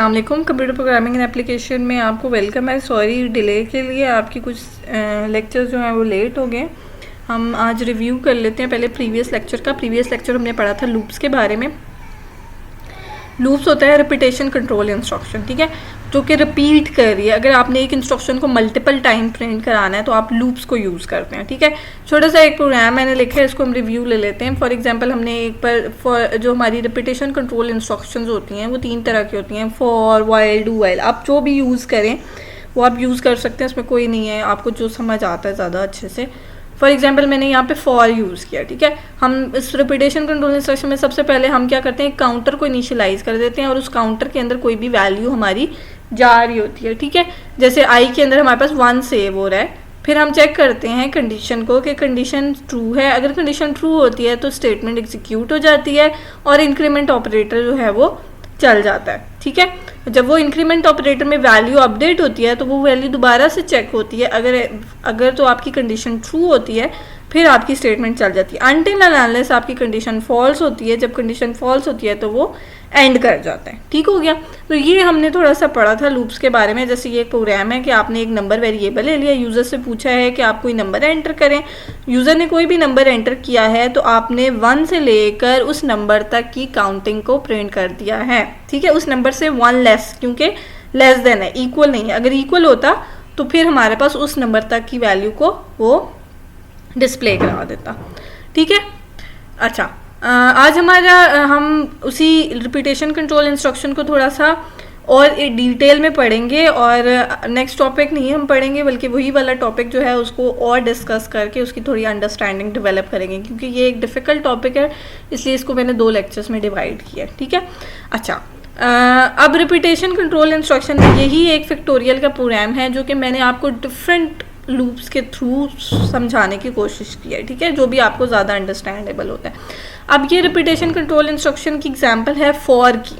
अस्सलामुअलैकुम। Computer programming and application में आपको वेलकम है। सॉरी डिले के लिए, आपकी कुछ लेक्चर्स जो हैं वो लेट हो गए। हम आज रिव्यू कर लेते हैं पहले प्रीवियस लेक्चर का। प्रीवियस लेक्चर हमने पढ़ा था लूप्स के बारे में। लूप्स होता है रिपीटेशन कंट्रोल इंस्ट्रक्शन, ठीक है, जो कि रिपीट कर रही है। अगर आपने एक इंस्ट्रक्शन को मल्टीपल टाइम प्रिंट कराना है तो आप लूप्स को यूज़ करते हैं, ठीक है। छोटा सा एक प्रोग्राम मैंने लिखा है, इसको हम रिव्यू ले लेते हैं। फॉर एग्जांपल हमने एक पर जो हमारी रिपीटेशन कंट्रोल इंस्ट्रक्शंस होती हैं वो 3 तरह की होती हैं, फॉर, व्हाइल, डू व्हाइल। आप जो भी यूज़ करें वो आप यूज़ कर सकते हैं, इसमें कोई नहीं है, आपको जो समझ आता है ज़्यादा अच्छे से। फॉर एग्जाम्पल मैंने यहाँ पे फॉर यूज़ किया, ठीक है। हम इस रिपीटेशन कंट्रोल इंस्ट्रक्शन में सबसे पहले हम क्या करते हैं, एक काउंटर को इनिशियलाइज कर देते हैं और उस काउंटर के अंदर कोई भी वैल्यू हमारी जा रही होती है, ठीक है। जैसे आई के अंदर हमारे पास 1 सेव हो रहा है। फिर हम चेक करते हैं कंडीशन को कि कंडीशन ट्रू है। अगर कंडीशन ट्रू होती है तो स्टेटमेंट एग्जीक्यूट हो जाती है और इंक्रीमेंट ऑपरेटर जो है वो चल जाता है, ठीक है। जब वो इंक्रीमेंट ऑपरेटर में वैल्यू अपडेट होती है तो वो वैल्यू दोबारा से चेक होती है। अगर तो आपकी कंडीशन ट्रू होती है फिर आपकी स्टेटमेंट चल जाती है। अनटिल एंड अनलेस आपकी कंडीशन फॉल्स होती है। जब कंडीशन फॉल्स होती है तो वो एंड कर जाता है, ठीक हो गया। तो ये हमने थोड़ा सा पढ़ा था लूप्स के बारे में। जैसे ये एक प्रोग्राम है कि आपने एक नंबर वेरिएबल ले लिया, यूज़र से पूछा है कि आप कोई नंबर एंटर करें। यूज़र ने कोई भी नंबर एंटर किया है तो आपने 1 से लेकर उस नंबर तक की काउंटिंग को प्रिंट कर दिया है, ठीक है। उस नंबर से 1 लेस, क्योंकि लेस देन है, इक्वल नहीं है। अगर इक्वल होता तो फिर हमारे पास उस नंबर तक की वैल्यू को वो डिस्प्ले करा देता, ठीक है। अच्छा, आज हम उसी रिपीटेशन कंट्रोल इंस्ट्रक्शन को थोड़ा सा और डिटेल में पढ़ेंगे और नेक्स्ट टॉपिक नहीं हम पढ़ेंगे बल्कि वही वाला टॉपिक जो है उसको और डिस्कस करके उसकी थोड़ी अंडरस्टैंडिंग डेवलप करेंगे, क्योंकि ये एक डिफ़िकल्ट टॉपिक है, इसलिए इसको मैंने 2 लेक्चर्स में डिवाइड किया, ठीक है। अच्छा, अब रिपीटेशन कंट्रोल इंस्ट्रक्शन में यही एक फैक्टोरियल का प्रोग्राम है जो कि मैंने आपको डिफरेंट लूप्स के थ्रू समझाने की कोशिश की है, ठीक है, जो भी आपको ज़्यादा अंडरस्टैंडेबल होता है। अब ये रिपीटेशन कंट्रोल इंस्ट्रक्शन की एग्जांपल है फॉर की,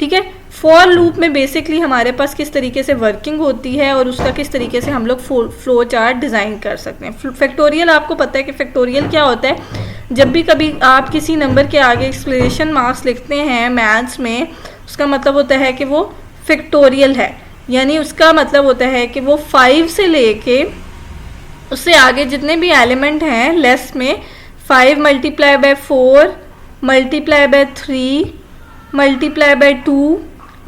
ठीक है। फॉर लूप में बेसिकली हमारे पास किस तरीके से वर्किंग होती है और उसका किस तरीके से हम लोग फ्लो चार्ट डिज़ाइन कर सकते हैं। फैक्टोरियल आपको पता है कि फैक्टोरियल क्या होता है। जब भी कभी आप किसी नंबर के आगे एक्सक्लेमेशन मार्क्स लिखते हैं मैथ्स में, उसका मतलब होता है कि वो फैक्टोरियल है, यानी उसका मतलब होता है कि वो 5 से लेके उससे आगे जितने भी एलिमेंट हैं लेस में 5 multiply by 4 multiply by 3 multiply by 2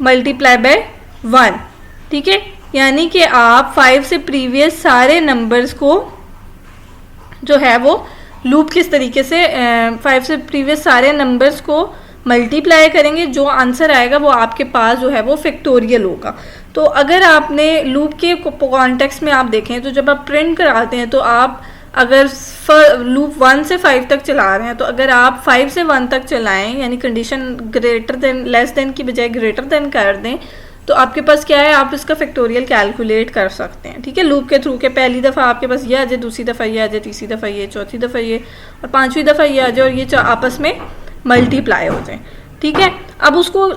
multiply by 1, ठीक है। यानी कि आप 5 से प्रीवियस सारे नंबर्स को जो है वो लूप किस तरीके से 5 से प्रीवियस सारे नंबर्स को मल्टीप्लाई करेंगे, जो आंसर आएगा वो आपके पास जो है वो फैक्टोरियल होगा। तो अगर आपने लूप के कॉन्टेक्स्ट में आप देखें तो जब आप प्रिंट कराते हैं तो आप अगर लूप 1 से 5 तक चला रहे हैं तो अगर आप 5 से 1 तक चलाएं, यानी condition greater than less than की बजाय ग्रेटर देन कर दें, तो आपके पास क्या है, आप इसका फैक्टोरियल कैलकुलेट कर सकते हैं, ठीक है, लूप के थ्रू के। पहली दफ़ा आपके पास ये आ जाए, दूसरी दफ़ा ये आ जाए, तीसरी दफ़ा ये, चौथी दफ़ा ये और 5वीं दफ़ा ये आ जाए और ये आपस में मल्टीप्लाई हो जाए, ठीक है। अब उसको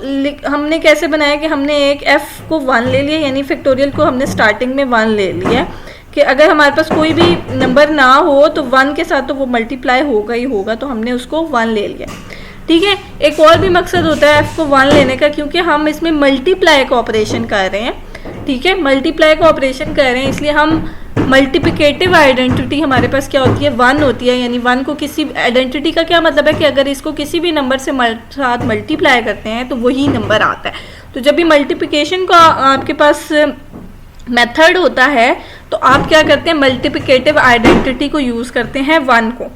हमने कैसे बनाया कि हमने एक f को 1 ले लिया, यानी फैक्टोरियल को हमने स्टार्टिंग में 1 ले लिया कि अगर हमारे पास कोई भी नंबर ना हो तो 1 के साथ तो वो मल्टीप्लाई होगा ही होगा, तो हमने उसको 1 ले लिया, ठीक है। एक और भी मकसद होता है f को 1 लेने का, क्योंकि हम इसमें मल्टीप्लाई का ऑपरेशन कर रहे हैं, ठीक है, मल्टीप्लाई का ऑपरेशन कर रहे हैं, इसलिए हम मल्टीप्लिकेटिव आइडेंटिटी हमारे पास क्या होती है, 1 होती है। यानी 1 को किसी आइडेंटिटी का क्या मतलब है कि अगर इसको किसी भी नंबर से साथ मल्टीप्लाई करते हैं तो वही नंबर आता है। तो जब भी मल्टीप्लिकेशन का आपके पास मेथड होता है तो आप क्या करते हैं, मल्टीप्लिकेटिव आइडेंटिटी को यूज़ करते हैं 1 को,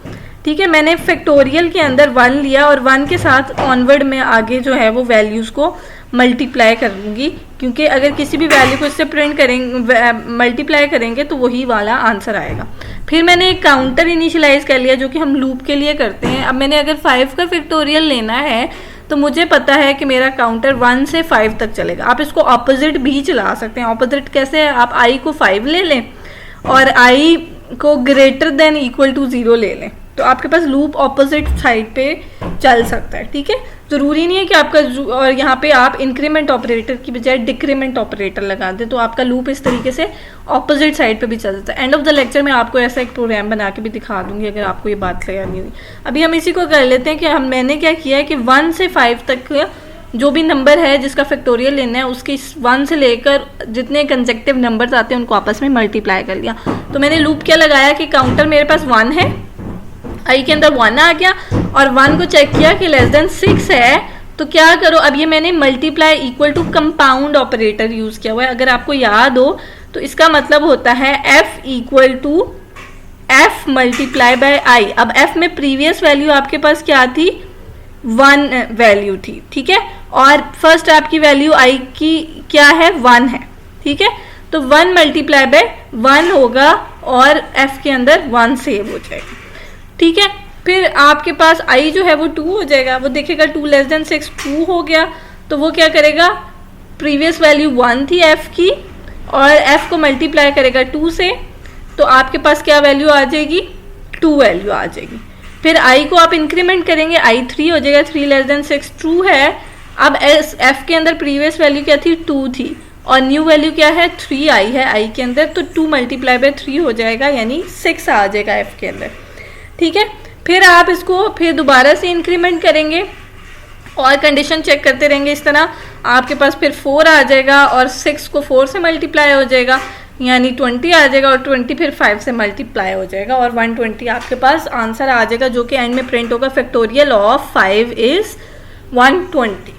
ठीक है। मैंने फैक्टोरियल के अंदर 1 लिया और 1 के साथ ऑनवर्ड में आगे जो है वो वैल्यूज़ को मल्टीप्लाई करूँगी, क्योंकि अगर किसी भी वैल्यू को इससे प्रिंट करेंगे मल्टीप्लाई करेंगे तो वही वाला आंसर आएगा। फिर मैंने एक काउंटर इनिशियलाइज कर लिया जो कि हम लूप के लिए करते हैं। अब मैंने अगर 5 का फैक्टोरियल लेना है तो मुझे पता है कि मेरा काउंटर 1 से 5 तक चलेगा। आप इसको ऑपोजिट भी चला सकते हैं। ऑपोजिट कैसे है, आप i को 5 ले लें और i को ग्रेटर देन इक्वल टू 0 ले लें, तो आपके पास लूप ऑपोजिट साइड पे चल सकता है, ठीक है। ज़रूरी नहीं है कि आपका और यहाँ पे आप इंक्रीमेंट ऑपरेटर की बजाय डिक्रीमेंट ऑपरेटर लगा दें तो आपका लूप इस तरीके से ऑपोजिट साइड पे भी चल जाता है। एंड ऑफ द लेक्चर में आपको ऐसा एक प्रोग्राम बना के भी दिखा दूंगी अगर आपको ये बात क्लियर नहीं हुई। अभी हम इसी को कर लेते हैं कि मैंने क्या किया है कि 1 से 5 तक जो भी नंबर है जिसका फैक्टोरियल लेना है उसके 1 से लेकर जितने कंसेक्टिव नंबर्स आते हैं उनको आपस में मल्टीप्लाई कर लिया। तो मैंने लूप क्या लगाया कि काउंटर मेरे पास 1 है, आई के अंदर 1 आ गया और 1 को चेक किया कि लेस देन 6 है, तो क्या करो, अब ये मैंने multiply equal to compound operator use किया हुआ है। अगर आपको याद हो तो इसका मतलब होता है f equal to f multiply by i. अब f में प्रीवियस वैल्यू आपके पास क्या थी, 1 वैल्यू थी, ठीक है, और फर्स्ट आपकी वैल्यू i की क्या है, 1 है, ठीक है, तो 1 मल्टीप्लाई बाय 1 होगा और f के अंदर 1 सेव हो जाएगा, ठीक है। फिर आपके पास i जो है वो 2 हो जाएगा, वो देखेगा 2 लेस देन 6 2 हो गया, तो वो क्या करेगा, प्रीवियस वैल्यू 1 थी f की और f को मल्टीप्लाई करेगा 2 से, तो आपके पास क्या वैल्यू आ जाएगी, 2 वैल्यू आ जाएगी। फिर i को आप इंक्रीमेंट करेंगे, i 3 हो जाएगा, 3 लेस देन 6 2 है। अब f के अंदर प्रीवियस वैल्यू क्या थी, 2 थी और न्यू वैल्यू क्या है, 3i है i के अंदर, तो 2 मल्टीप्लाई बाय 3 हो जाएगा, यानी 6 आ जाएगा f के अंदर, ठीक है। फिर आप इसको फिर दोबारा से इंक्रीमेंट करेंगे और कंडीशन चेक करते रहेंगे इस तरह, आपके पास फिर 4 आ जाएगा और 6 को 4 से मल्टीप्लाई हो जाएगा, यानी 20 आ जाएगा और 20 फिर 5 से मल्टीप्लाई हो जाएगा और 120 आपके पास आंसर आ जाएगा, जो कि एंड में प्रिंट होगा, फैक्टोरियल ऑफ 5 इज 120,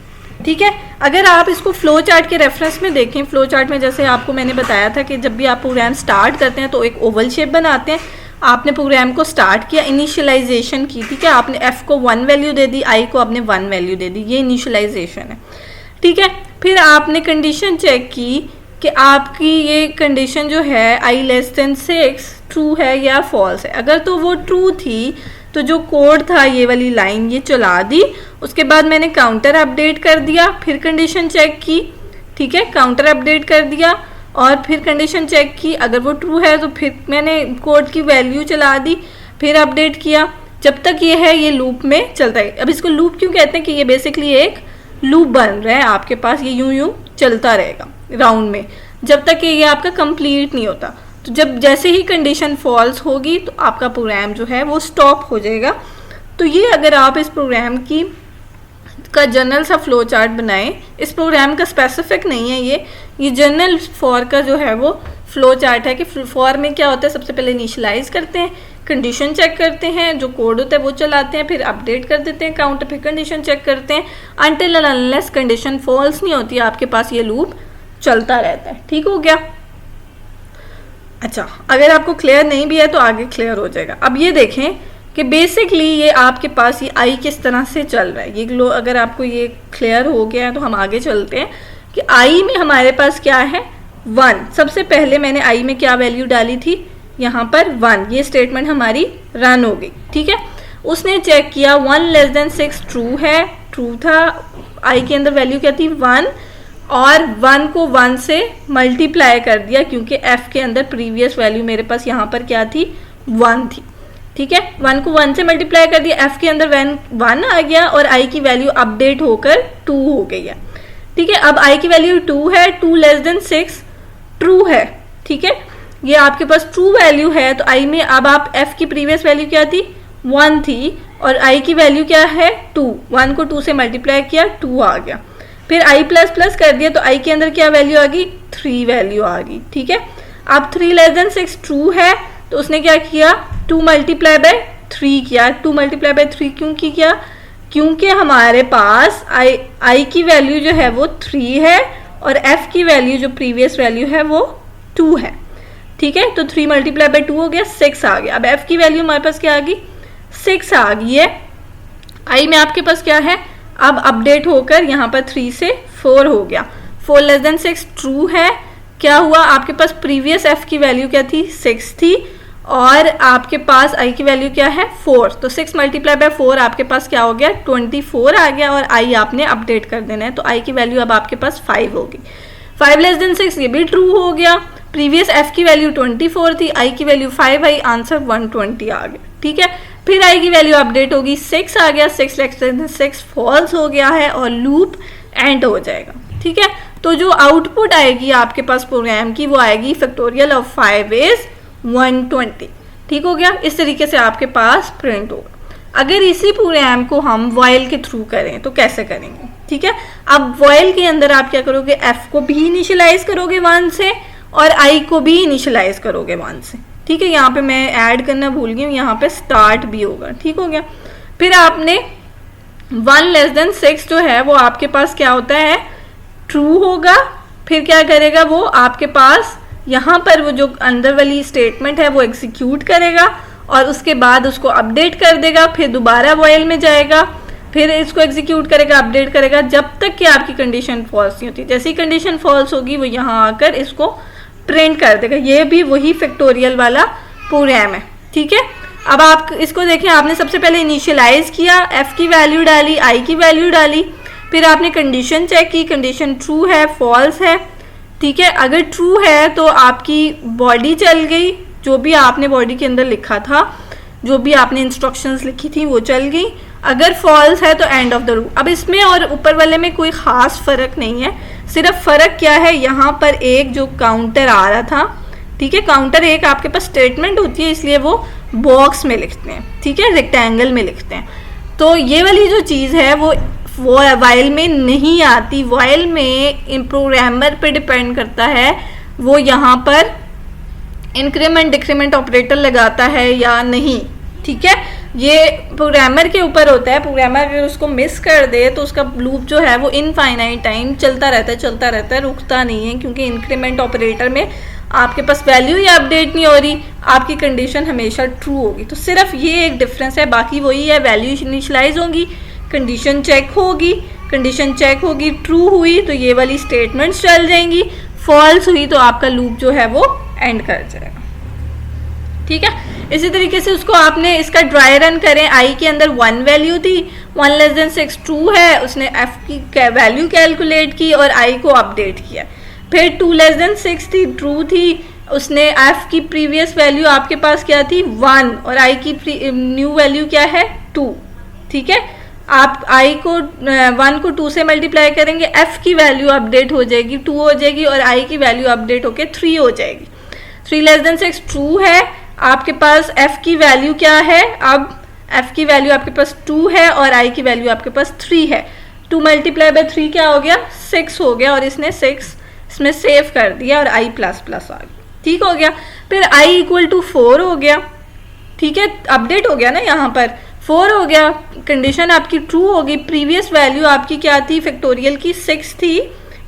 ठीक है। अगर आप इसको फ्लो चार्ट के रेफरेंस में देखें, फ्लो चार्ट में जैसे आपको मैंने बताया था कि जब भी आप प्रोग्राम स्टार्ट करते हैं तो एक ओवल शेप बनाते हैं। आपने प्रोग्राम को स्टार्ट किया, इनिशियलाइजेशन की, ठीक है, आपने f को 1 वैल्यू दे दी, i को आपने 1 वैल्यू दे दी, ये इनिशियलाइजेशन है, ठीक है। फिर आपने कंडीशन चेक की कि आपकी ये कंडीशन जो है i लेस देन 6 ट्रू है या फॉल्स है। अगर तो वो ट्रू थी तो जो कोड था ये वाली लाइन ये चला दी, उसके बाद मैंने काउंटर अपडेट कर दिया, फिर कंडीशन चेक की, ठीक है, काउंटर अपडेट कर दिया और फिर कंडीशन चेक की, अगर वो ट्रू है तो फिर मैंने कोड की वैल्यू चला दी, फिर अपडेट किया, जब तक ये है ये लूप में चलता है। अब इसको लूप क्यों कहते हैं कि ये बेसिकली एक लूप बन रहा है आपके पास, ये यूं चलता रहेगा राउंड में जब तक कि ये आपका कंप्लीट नहीं होता। तो जब जैसे ही कंडीशन फॉल्स होगी तो आपका प्रोग्राम जो है वो स्टॉप हो जाएगा। तो ये अगर आप इस प्रोग्राम की का जनरल सा फ्लो चार्ट बनाएं, इस प्रोग्राम का स्पेसिफिक नहीं है ये जनरल फॉर का जो है वो फ्लो चार्ट है कि फॉर में क्या होता है, सबसे पहले इनिशियलाइज करते हैं, कंडीशन चेक करते हैं, जो कोड होता है वो चलाते हैं, फिर अपडेट कर देते हैं काउंटर, फिर कंडीशन चेक करते हैं, until and unless condition false नहीं होती आपके पास ये लूप चलता रहता है, ठीक हो गया। अच्छा, अगर आपको क्लियर नहीं भी है तो आगे क्लियर हो जाएगा। अब ये देखें कि बेसिकली ये आपके पास ये आई किस तरह से चल रहा है, ये अगर आपको ये क्लियर हो गया है तो हम आगे चलते हैं कि आई में हमारे पास क्या है, 1। सबसे पहले मैंने आई में क्या वैल्यू डाली थी, यहाँ पर 1, ये स्टेटमेंट हमारी रन हो गई, ठीक है। उसने चेक किया 1 लेस देन 6 ट्रू है, ट्रू था, आई के अंदर वैल्यू क्या थी 1 और 1 को 1 से मल्टीप्लाई कर दिया क्योंकि f के अंदर प्रीवियस वैल्यू मेरे पास यहाँ पर क्या थी 1 थी, ठीक है। 1 को 1 से मल्टीप्लाई कर दिया, f के अंदर 1 आ गया और i की वैल्यू अपडेट होकर 2 हो गई है, ठीक है। अब i की वैल्यू 2 है, 2 लेस देन 6 ट्रू है, ठीक है, ये आपके पास ट्रू वैल्यू है। तो i में अब आप f की प्रीवियस वैल्यू क्या थी 1 थी और i की वैल्यू क्या है 2, 1 को 2 से मल्टीप्लाई किया 2 आ गया, फिर i प्लस प्लस कर दिया तो i के अंदर क्या वैल्यू आ गई 3 वैल्यू आ गई, ठीक है। अब 3 लेस देन 6 ट्रू है तो उसने क्या किया 2 मल्टीप्लाई बाय 3 किया, 2 मल्टीप्लाई बाय 3 क्यों किया, क्योंकि हमारे पास i की वैल्यू जो है वो 3 है और f की वैल्यू जो प्रीवियस वैल्यू है वो 2 है, ठीक है। तो 3 मल्टीप्लाई बाय 2 हो गया 6 आ गया। अब f की वैल्यू हमारे पास क्या आ गई 6 आ गई है, i में आपके पास क्या है अब अपडेट होकर यहाँ पर 3 से 4 हो गया, 4 लेस देन 6 ट्रू है, क्या हुआ आपके पास प्रीवियस f की वैल्यू क्या थी 6 थी और आपके पास i की वैल्यू क्या है 4, तो 6 मल्टीप्लाई बाय 4 आपके पास क्या हो गया 24 आ गया और i आपने अपडेट कर देना है, तो i की वैल्यू अब आपके पास 5 होगी। 5 लेस देन 6 ये भी ट्रू हो गया, प्रीवियस f की वैल्यू 24 थी, i की वैल्यू 5 आई, आंसर 120 आ गया, ठीक है। फिर i की वैल्यू अपडेट होगी 6 आ गया, 6 लेस देन 6 फॉल्स हो गया है और लूप एंड हो जाएगा, ठीक है। तो जो आउटपुट आएगी आपके पास प्रोग्राम की वो आएगी फैक्टोरियल ऑफ 5 इज 120, ठीक हो गया। इस तरीके से आपके पास प्रिंट होगा। अगर इसी प्रोग्राम को हम व्हाइल के थ्रू करें तो कैसे करेंगे, ठीक है। अब वॉइल के अंदर आप क्या करोगे, एफ को भी इनिशियलाइज करोगे 1 से और आई को भी इनिशियलाइज करोगे 1 से, ठीक है। यहाँ पे मैं ऐड करना भूल गई हूँ, यहाँ पे स्टार्ट भी होगा, ठीक हो गया। फिर आपने 1<6 जो है वो आपके पास क्या होता है, ट्रू होगा। फिर क्या करेगा वो आपके पास यहाँ पर वो जो अंदर वाली स्टेटमेंट है वो एग्जीक्यूट करेगा और उसके बाद उसको अपडेट कर देगा। फिर दोबारा वॉइल में जाएगा, फिर इसको एग्जीक्यूट करेगा, अपडेट करेगा, जब तक कि आपकी कंडीशन फॉल्स नहीं होती। जैसी कंडीशन फॉल्स होगी वो यहाँ आकर इसको प्रिंट कर देगा। ये भी वही फैक्टोरियल वाला प्रोग्राम है, ठीक है। अब आप इसको देखें, आपने सबसे पहले इनिशियलाइज किया, एफ की वैल्यू डाली, आई की वैल्यू डाली, फिर आपने कंडीशन चेक की, कंडीशन ट्रू है फॉल्स है, ठीक है। अगर ट्रू है तो आपकी बॉडी चल गई, जो भी आपने बॉडी के अंदर लिखा था, जो भी आपने इंस्ट्रक्शंस लिखी थी वो चल गई। अगर फॉल्स है तो एंड ऑफ द लूप। अब इसमें और ऊपर वाले में कोई खास फर्क नहीं है, सिर्फ फर्क क्या है, यहाँ पर एक जो काउंटर आ रहा था, ठीक है, काउंटर एक आपके पास स्टेटमेंट होती है इसलिए वो बॉक्स में लिखते हैं, ठीक है, रेक्टेंगल में लिखते हैं। तो ये वाली जो चीज़ है वो वाइल में नहीं आती। वाइल में प्रोग्रामर पे डिपेंड करता है वो यहाँ पर इंक्रीमेंट डिक्रीमेंट ऑपरेटर लगाता है या नहीं, ठीक है। ये प्रोग्रामर के ऊपर होता है। प्रोग्रामर अगर उसको मिस कर दे तो उसका लूप जो है वो इनफाइनाइट टाइम चलता रहता है, रुकता नहीं है, क्योंकि इंक्रीमेंट ऑपरेटर में आपके पास वैल्यू ही अपडेट नहीं हो रही, आपकी कंडीशन हमेशा ट्रू होगी। तो सिर्फ ये एक डिफरेंस है, बाकी वही है, वैल्यू इनिशियलाइज होगी, कंडीशन चेक होगी, ट्रू हुई तो ये वाली स्टेटमेंट्स चल जाएंगी, फॉल्स हुई तो आपका लूप जो है वो एंड कर जाएगा, ठीक है। इसी तरीके से उसको आपने इसका ड्राई रन करें, आई के अंदर 1 वैल्यू थी, 1<6 ट्रू है, उसने एफ की वैल्यू कैलकुलेट की और आई को अपडेट किया। फिर 2<6 थी, ट्रू थी, उसने एफ की प्रीवियस वैल्यू आपके पास क्या थी 1 और आई की न्यू वैल्यू क्या है 2, ठीक है। आप आई को 1 को 2 से मल्टीप्लाई करेंगे, एफ की वैल्यू अपडेट हो जाएगी, 2 हो जाएगी और आई की वैल्यू अपडेट होके 3 हो जाएगी। 3<6 ट्रू है, आपके पास एफ की वैल्यू क्या है, अब एफ की वैल्यू आपके पास 2 है और आई की वैल्यू आपके पास 3 है। 2 × 3 क्या हो गया, 6 हो गया और इसने 6 इसमें सेव कर दिया और आई प्लस प्लस आ गया, ठीक हो गया। फिर आई = 4 हो गया, ठीक है, अपडेट हो गया ना, यहाँ पर 4 हो गया, कंडीशन आपकी ट्रू होगी। प्रीवियस वैल्यू आपकी क्या थी, फैक्टोरियल की 6 थी,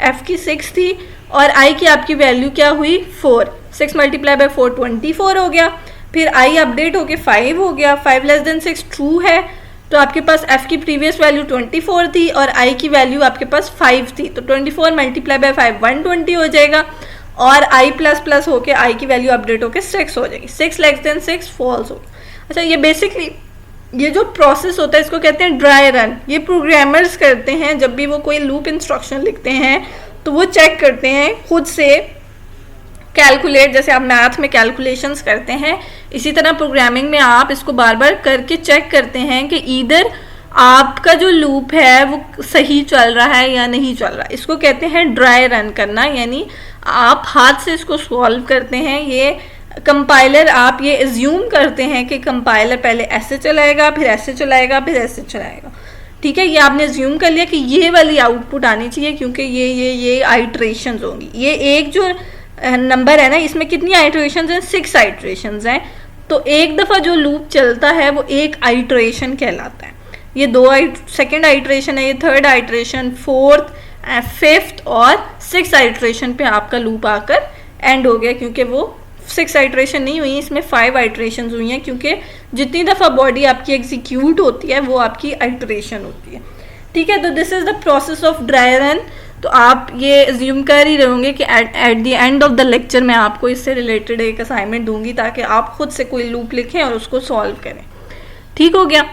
एफ की 6 थी और आई की आपकी वैल्यू क्या हुई 4, 6 × 4 24 हो गया। फिर आई अपडेट होके 5 हो गया, 5<6 ट्रू है तो आपके पास एफ की प्रीवियस वैल्यू 24 थी और आई की वैल्यू आपके पास 5 थी, तो 24 × 5 120 हो जाएगा और आई प्लस प्लस होके आई की वैल्यू अपडेट होके 6 हो जाएगी, 6<6 फॉल्स हो। अच्छा, ये बेसिकली ये जो प्रोसेस होता है इसको कहते हैं ड्राई रन। ये प्रोग्रामर्स करते हैं जब भी वो कोई लूप इंस्ट्रक्शन लिखते हैं तो वो चेक करते हैं खुद से कैलकुलेट, जैसे आप मैथ में कैलकुलेशंस करते हैं इसी तरह प्रोग्रामिंग में आप इसको बार बार करके चेक करते हैं कि ईदर आपका जो लूप है वो सही चल रहा है या नहीं चल रहा। इसको कहते हैं ड्राई रन करना, यानी आप हाथ से इसको सॉल्व करते हैं। ये कंपाइलर आप ये एज्यूम करते हैं कि कंपाइलर पहले ऐसे चलाएगा, फिर ऐसे चलाएगा, फिर ऐसे चलाएगा, ठीक है। ये आपने एज्यूम कर लिया कि ये वाली आउटपुट आनी चाहिए क्योंकि ये आइट्रेशंस होंगी। ये एक जो नंबर है ना, इसमें कितनी आइट्रेशंस हैं, 6 आइट्रेशंस हैं। तो एक दफ़ा जो लूप चलता है वो एक आइट्रेशन कहलाता है। ये 2 सेकेंड आइट्रेशन है, ये 3rd आइट्रेशन, 4th, 5th और 6th आइट्रेशन पे आपका लूप आकर एंड हो गया, क्योंकि वो 6 आइट्रेशन नहीं हुई, इसमें 5 आइट्रेशन हुई हैं, क्योंकि जितनी दफ़ा बॉडी आपकी एग्जीक्यूट होती है वो आपकी आइट्रेशन होती है, ठीक है। तो this is the process of dry run. तो आप ये एज्यूम कर ही रहोगे कि at the end of the lecture मैं आपको इससे रिलेटेड एक असाइनमेंट दूंगी ताकि आप खुद से कोई लूप लिखें और उसको सॉल्व करें, ठीक हो गया।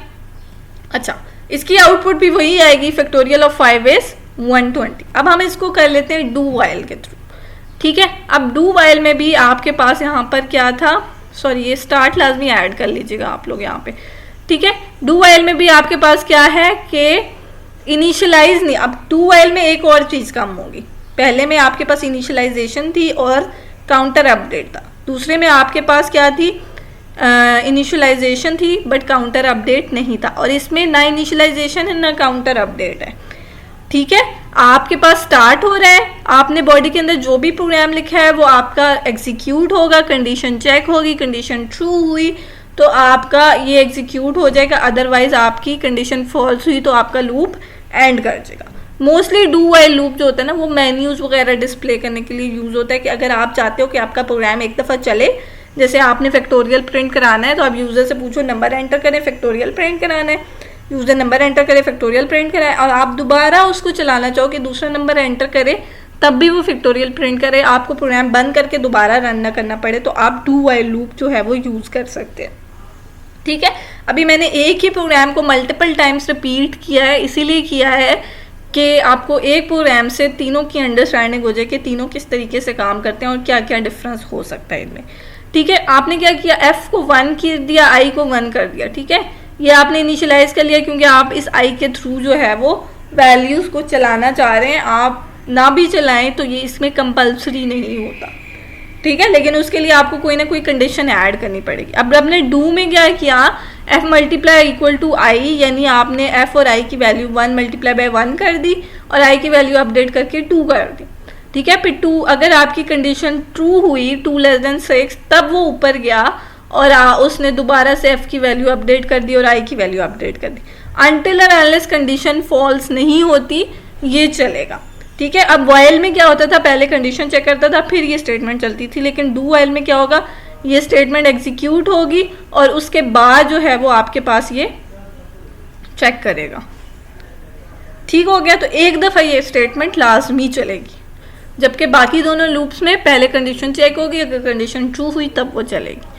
अच्छा, इसकी आउटपुट भी वही आएगी, फैक्टोरियल ऑफ 5 इज 120। अब हम इसको कर लेते हैं डू वाइल के थ्रू, ठीक है। अब डू वाइल में भी आपके पास यहाँ पर क्या था, सॉरी ये स्टार्ट लाजमी ऐड कर लीजिएगा आप लोग यहाँ पे, ठीक है। डू वाइल में भी आपके पास क्या है कि इनिशियलाइज नहीं, अब डू वाइल में एक और चीज़ कम होगी। पहले में आपके पास इनिशियलाइजेशन थी और काउंटर अपडेट था, दूसरे में आपके पास क्या थी, इनिशियलाइजेशन थी बट काउंटर अपडेट नहीं था, और इसमें ना इनिशियलाइजेशन है ना काउंटर अपडेट है। ठीक है, आपके पास स्टार्ट हो रहा है, आपने बॉडी के अंदर जो भी प्रोग्राम लिखा है वो आपका एग्जीक्यूट होगा, कंडीशन चेक होगी, कंडीशन ट्रू हुई तो आपका ये एग्जीक्यूट हो जाएगा, अदरवाइज आपकी कंडीशन फॉल्स हुई तो आपका लूप एंड कर जाएगा। मोस्टली डू वाइल लूप जो होता है ना वो मेन्यूज वगैरह डिस्प्ले करने के लिए यूज होता है कि अगर आप चाहते हो कि आपका प्रोग्राम एक दफ़ा चले, जैसे आपने फैक्टोरियल प्रिंट कराना है तो आप यूजर से पूछो नंबर एंटर करें, फैक्टोरियल प्रिंट कराना है, यूजर नंबर एंटर करे, फैक्टोरियल प्रिंट कराए, और आप दोबारा उसको चलाना चाहो कि दूसरा नंबर एंटर करे तब भी वो फैक्टोरियल प्रिंट करे, आपको प्रोग्राम बंद करके दोबारा रन ना करना पड़े, तो आप डू वाइल लूप जो है वो यूज कर सकते हैं। ठीक है, अभी मैंने एक ही प्रोग्राम को मल्टीपल टाइम्स रिपीट किया है, इसीलिए किया है कि आपको एक प्रोग्राम से तीनों की अंडरस्टैंडिंग हो जाए कि तीनों किस तरीके से काम करते हैं और क्या क्या डिफरेंस हो सकता है इनमें। ठीक है, आपने क्या किया, एफ को 1 कर दिया, आई को 1 कर दिया। ठीक है, ये आपने इनिशियलाइज कर लिया क्योंकि आप इस आई के थ्रू जो है वो वैल्यूज को चलाना चाह रहे हैं, आप ना भी चलाएं तो ये इसमें कंपल्सरी नहीं होता। ठीक है, लेकिन उसके लिए आपको कोई ना कोई कंडीशन ऐड करनी पड़ेगी। अब आपने डू में क्या किया, एफ मल्टीप्लाई इक्वल टू आई, यानी आपने एफ और आई की वैल्यू 1 मल्टीप्लाई बाय 1 कर दी और आई की वैल्यू अपडेट करके 2 कर दी। ठीक है, फिर 2 अगर आपकी कंडीशन ट्रू हुई 2 लेस देन 6 तब वो ऊपर गया और उसने दोबारा से एफ की वैल्यू अपडेट कर दी और आई की वैल्यू अपडेट कर दी। अनटिल और अनलेस कंडीशन फॉल्स नहीं होती ये चलेगा। ठीक है, अब वाइल में क्या होता था, पहले कंडीशन चेक करता था फिर ये स्टेटमेंट चलती थी, लेकिन डू वाइल में क्या होगा, ये स्टेटमेंट एग्जीक्यूट होगी और उसके बाद जो है वो आपके पास ये चेक करेगा। ठीक हो गया, तो एक दफ़ा ये स्टेटमेंट लाजमी चलेगी, जबकि बाकी दोनों लूप्स में पहले कंडीशन चेक होगी, अगर कंडीशन ट्रू हुई तब वो चलेगी।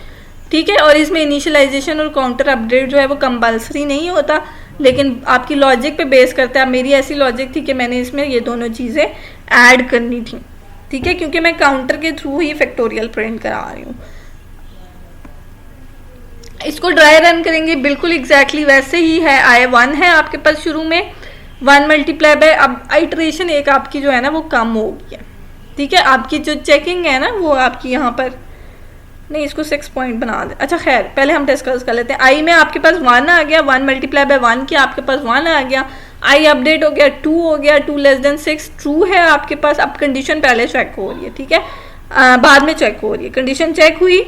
ठीक है, और इसमें इनिशियलाइजेशन और काउंटर अपडेट जो है वो कंपल्सरी नहीं होता, लेकिन आपकी लॉजिक पे बेस करता है। मेरी ऐसी लॉजिक थी कि मैंने इसमें ये दोनों चीज़ें ऐड करनी थी। ठीक है, क्योंकि मैं काउंटर के थ्रू ही फैक्टोरियल प्रिंट करा रही हूँ। इसको ड्राई रन करेंगे, बिल्कुल एग्जैक्टली वैसे ही है। आई 1 है आपके पास शुरू में, 1 मल्टीप्लाई बाय, अब आइट्रेशन एक आपकी जो है ना वो कम हो गई है। ठीक है, आपकी जो चेकिंग है ना वो आपकी यहाँ पर नहीं, इसको 6 पॉइंट बना दे। अच्छा खैर, पहले हम डिस्कस कर लेते हैं। आई में आपके पास 1 आ गया, 1 मल्टीप्लाई बाय 1 किया, आपके पास 1 आ गया, आई अपडेट हो गया, 2 हो गया, 2 लेस देन 6 ट्रू है आपके पास। अब कंडीशन पहले चेक हो रही है, ठीक है, बाद में चेक हो रही है। कंडीशन चेक हुई,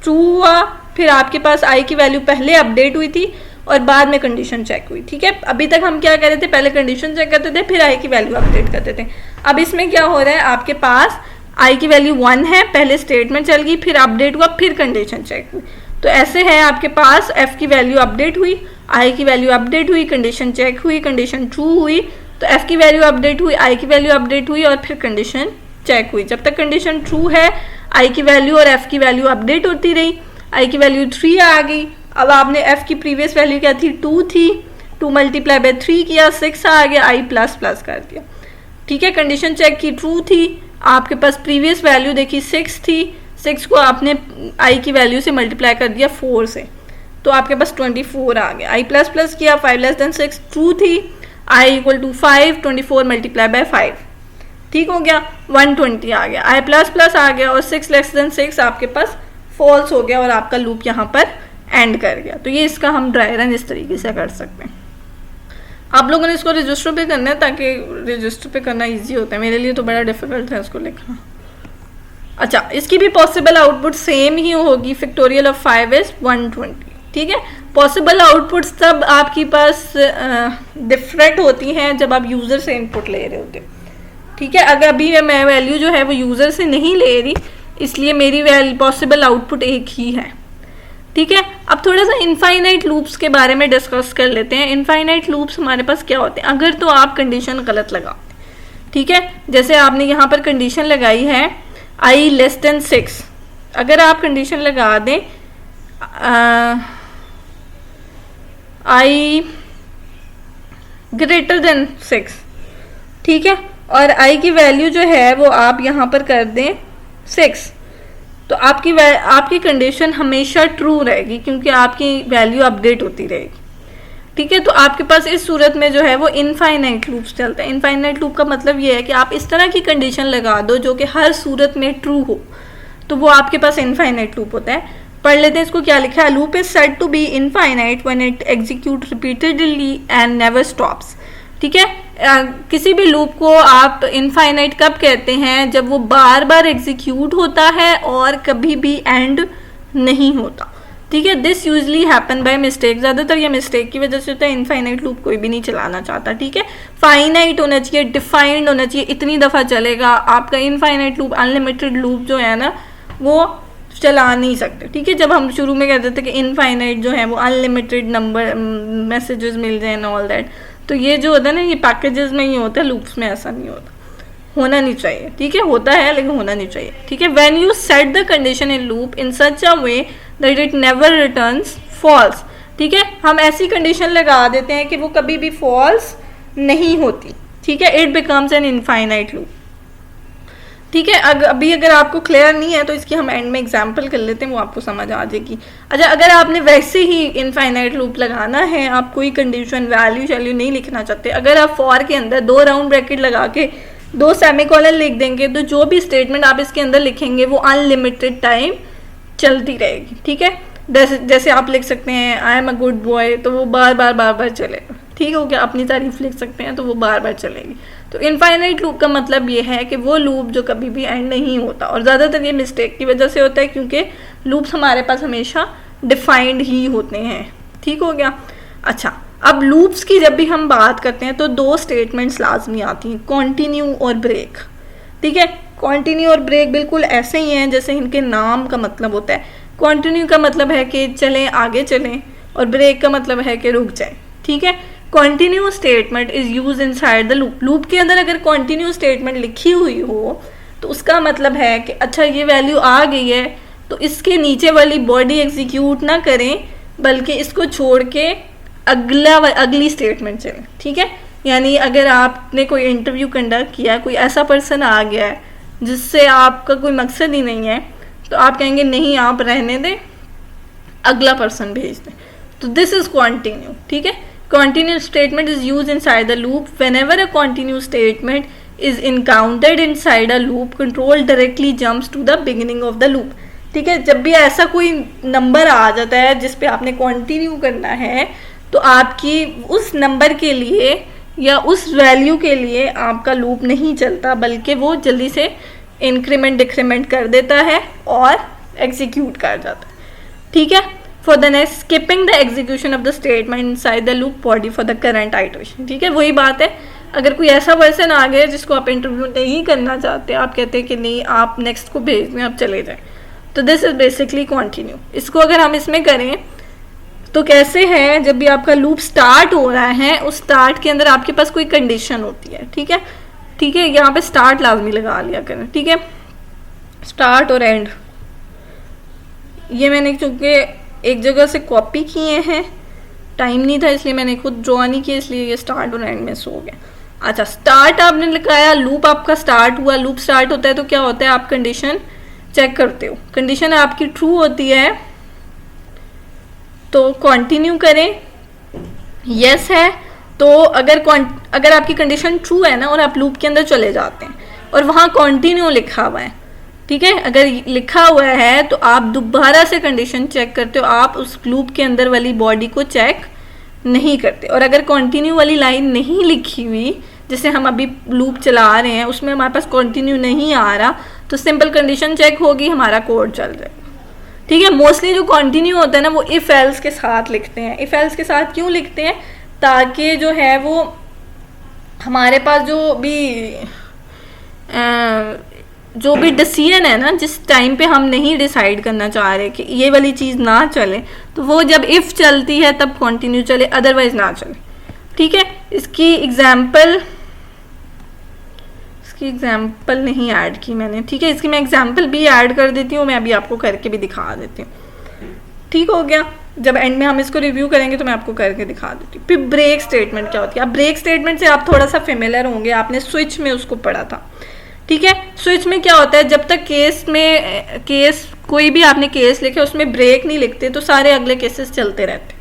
ट्रू हुआ, फिर आपके पास आई की वैल्यू पहले अपडेट हुई थी और बाद में कंडीशन चेक हुई। ठीक है, अभी तक हम क्या कर रहे थे, पहले कंडीशन चेक करते थे फिर आई की वैल्यू अपडेट करते थे। अब इसमें क्या हो रहा है, आपके पास आई की वैल्यू 1 है, पहले स्टेटमेंट चल गई, फिर अपडेट हुआ, फिर कंडीशन चेक हुई। तो ऐसे है आपके पास, एफ की वैल्यू अपडेट हुई, आई की वैल्यू अपडेट हुई, कंडीशन चेक हुई, कंडीशन ट्रू हुई, तो एफ की वैल्यू अपडेट हुई, आई की वैल्यू अपडेट हुई और फिर कंडीशन चेक हुई। जब तक कंडीशन ट्रू है आई की वैल्यू और एफ की वैल्यू अपडेट होती रही। आई की वैल्यू 3 आ गई, अब आपने एफ की प्रीवियस वैल्यू क्या थी, 2 थी, 2 मल्टीप्लाई बाय 3 किया, 6 आ गया, आई प्लस प्लस कर दिया। ठीक है, कंडीशन चेक की, ट्रू थी, आपके पास प्रीवियस वैल्यू देखी 6 थी, 6 को आपने आई की वैल्यू से मल्टीप्लाई कर दिया 4 से, तो आपके पास 24 आ गया। आई प्लस प्लस किया, 5 लेस देन 6 ट्रू थी, आई इक्वल टू 5, 24 मल्टीप्लाई बाय 5, ठीक हो गया, 120 आ गया। आई प्लस प्लस आ गया और 6 लेस देन 6 आपके पास फॉल्स हो गया और आपका लूप यहाँ पर एंड कर गया। तो ये इसका हम ड्राई रन इस तरीके से कर सकते हैं। आप लोगों ने इसको रजिस्टर पे करना है ताकि रजिस्टर पे करना इजी होता है, मेरे लिए तो बड़ा डिफिकल्ट है इसको लिखना। अच्छा, इसकी भी पॉसिबल आउटपुट सेम ही होगी, फैक्टोरियल ऑफ 5 इज 120। ठीक है, पॉसिबल आउटपुट्स तब आपके पास डिफरेंट होती हैं जब आप यूज़र से इनपुट ले रहे होते। ठीक है, अगर अभी मैं वैल्यू जो है वो यूज़र से नहीं ले रही, इसलिए मेरी पॉसिबल आउटपुट एक ही है। ठीक है, अब थोड़ा सा इनफाइनाइट लूप्स के बारे में डिस्कस कर लेते हैं। इनफाइनाइट लूप्स हमारे पास क्या होते हैं, अगर तो आप कंडीशन गलत लगाते, ठीक है, जैसे आपने यहाँ पर कंडीशन लगाई है आई लेस देन 6, अगर आप कंडीशन लगा दें आई ग्रेटर देन 6, ठीक है, और आई की वैल्यू जो है वो आप यहाँ पर कर दें 6, तो आपकी कंडीशन हमेशा ट्रू रहेगी क्योंकि आपकी वैल्यू अपडेट होती रहेगी। ठीक है, तो आपके पास इस सूरत में जो है वो इनफाइनाइट लूप्स चलते हैं। इनफाइनाइट लूप का मतलब ये है कि आप इस तरह की कंडीशन लगा दो जो कि हर सूरत में ट्रू हो, तो वो आपके पास इनफाइनाइट लूप होता है। पढ़ लेते हैं इसको क्या लिखा है। Loop is said to be infinite when it execute repeatedly and never stops. ठीक है, किसी भी लूप को आप इनफाइनाइट कब कहते हैं? जब वो बार बार एग्जीक्यूट होता है और कभी भी एंड नहीं होता, ठीक है। This usually happen by mistake, ज़्यादातर ये मिस्टेक की वजह से होता है। इनफाइनाइट लूप कोई भी नहीं चलाना चाहता, ठीक है। फाइनाइट होना चाहिए, डिफाइंड होना चाहिए, इतनी दफ़ा चलेगा। आपका इनफाइनाइट लूप, अनलिमिटेड लूप जो है ना, वो चला नहीं सकते, ठीक है। जब हम शुरू में कहते थे कि इनफाइनाइट जो है वो अनलिमिटेड नंबर मैसेजेस मिल जाए एंड ऑल दैट, तो ये जो होता है ना, ये पैकेजेस में ही होता है, लूप्स में ऐसा नहीं होता, होना नहीं चाहिए, ठीक है। होता है लेकिन होना नहीं चाहिए, ठीक है। When you set the condition in loop in such a way that it never returns false, ठीक है, हम ऐसी कंडीशन लगा देते हैं कि वो कभी भी फॉल्स नहीं होती, ठीक है। It becomes an infinite loop, ठीक है। अभी अगर आपको क्लियर नहीं है तो इसकी हम एंड में एग्जांपल कर लेते हैं, वो आपको समझ आ जाएगी। अच्छा, अगर आपने वैसे ही इनफाइनाइट लूप लगाना है, आप कोई कंडीशन वैल्यू शैल्यू नहीं लिखना चाहते, अगर आप फॉर के अंदर 2 राउंड ब्रैकेट लगा के 2 सेमीकोलन लिख देंगे, तो जो भी स्टेटमेंट आप इसके अंदर लिखेंगे वो अनलिमिटेड टाइम चलती रहेगी, ठीक है। जैसे आप लिख सकते हैं I am a good boy, तो वो बार बार चलेगा, ठीक हो गया। अपनी तारीफ लिख सकते हैं तो वो बार बार चलेगी। तो इनफाइनाइट लूप का मतलब ये है कि वो लूप जो कभी भी एंड नहीं होता, और ज़्यादातर ये मिस्टेक की वजह से होता है क्योंकि लूप्स हमारे पास हमेशा डिफाइंड ही होते हैं, ठीक हो गया। अच्छा, अब लूप्स की जब भी हम बात करते हैं तो 2 स्टेटमेंट्स लाजमी आती हैं, कॉन्टिन्यू और ब्रेक, ठीक है। कॉन्टिन्यू और ब्रेक बिल्कुल ऐसे ही हैं जैसे इनके नाम का मतलब होता है। कॉन्टिन्यू का मतलब है कि चलें, आगे चलें, और ब्रेक का मतलब है कि रुक जाएं, ठीक है। Continue statement is use inside the loop. Loop के अंदर अगर कॉन्टिन्यू स्टेटमेंट लिखी हुई हो तो उसका मतलब है कि अच्छा ये वैल्यू आ गई है तो इसके नीचे वाली बॉडी एग्जीक्यूट ना करें, बल्कि इसको छोड़ के अगली स्टेटमेंट चले, ठीक है। यानी अगर आपने कोई इंटरव्यू कंडक्ट किया, कोई ऐसा पर्सन आ गया है जिससे आपका कोई मकसद ही नहीं है, तो आप कहेंगे नहीं आप रहने दें, अगला पर्सन भेज दें। तो दिस इज कॉन्टिन्यू, ठीक है। Continuous statement is used inside the loop. Whenever a continuous statement is encountered inside a loop, control directly jumps to the beginning of the loop. ठीक है, जब भी ऐसा कोई नंबर आ जाता है जिस पे आपने कंटिन्यू करना है, तो आपकी उस नंबर के लिए या उस वैल्यू के लिए आपका लूप नहीं चलता, बल्कि वो जल्दी से इंक्रीमेंट डिक्रीमेंट कर देता है और एग्जीक्यूट कर जाता है, ठीक है। For the next, skipping the execution of the statement inside the loop body for the current iteration, ठीक है। वही बात है, अगर कोई ऐसा पर्सन आ गया जिसको आप इंटरव्यू नहीं करना चाहते, आप कहते हैं कि नहीं आप नेक्स्ट को भेज दें, आप चले जाएं, तो दिस इज बेसिकली कंटिन्यू। इसको अगर हम इसमें करें तो कैसे है, जब भी आपका लूप स्टार्ट हो रहा है, उस स्टार्ट के अंदर आपके पास कोई कंडीशन होती है, ठीक है, ठीक है। यहाँ पे स्टार्ट लाजमी लगा लिया करें, ठीक है। स्टार्ट और एंड ये मैंने चूंकि एक जगह से कॉपी किए हैं, टाइम नहीं था इसलिए मैंने खुद ड्रॉ नहीं किया, इसलिए ये स्टार्ट और एंड में सो गया। अच्छा, स्टार्ट आपने लगाया, लूप आपका स्टार्ट हुआ, लूप स्टार्ट होता है तो क्या होता है, आप कंडीशन चेक करते हो, कंडीशन आपकी ट्रू होती है तो कंटिन्यू करें, यस है तो अगर आपकी कंडीशन ट्रू है ना और आप लूप के अंदर चले जाते हैं और वहाँ कंटिन्यू लिखा हुआ है, ठीक है, अगर लिखा हुआ है तो आप दोबारा से कंडीशन चेक करते हो, आप उस लूप के अंदर वाली बॉडी को चेक नहीं करते। और अगर कंटिन्यू वाली लाइन नहीं लिखी हुई, जैसे हम अभी लूप चला रहे हैं उसमें हमारे पास कंटिन्यू नहीं आ रहा, तो सिंपल कंडीशन चेक होगी, हमारा कोड चल जाएगा, ठीक है। मोस्टली जो कंटिन्यू होता है ना वो इफ एल्स के साथ लिखते हैं। इफ एल्स के साथ क्यों लिखते हैं, ताकि जो है वो हमारे पास जो भी डिसीजन है ना, जिस टाइम पे हम नहीं डिसाइड करना चाह रहे कि ये वाली चीज़ ना चले, तो वो जब इफ़ चलती है तब कंटिन्यू चले, अदरवाइज ना चले, ठीक है। इसकी एग्जाम्पल नहीं ऐड की मैंने, ठीक है। इसकी मैं एग्जाम्पल भी ऐड कर देती हूँ, मैं अभी आपको करके भी दिखा देती हूँ, ठीक हो गया। जब एंड में हम इसको रिव्यू करेंगे तो मैं आपको करके दिखा देती हूँ। फिर ब्रेक स्टेटमेंट क्या होती है, अब ब्रेक स्टेटमेंट से आप थोड़ा सा फेमिलियर होंगे, आपने स्विच में उसको पढ़ा था, ठीक है। स्विच में क्या होता है, जब तक केस कोई भी आपने केस लिखे उसमें ब्रेक नहीं लिखते तो सारे अगले केसेस चलते रहते,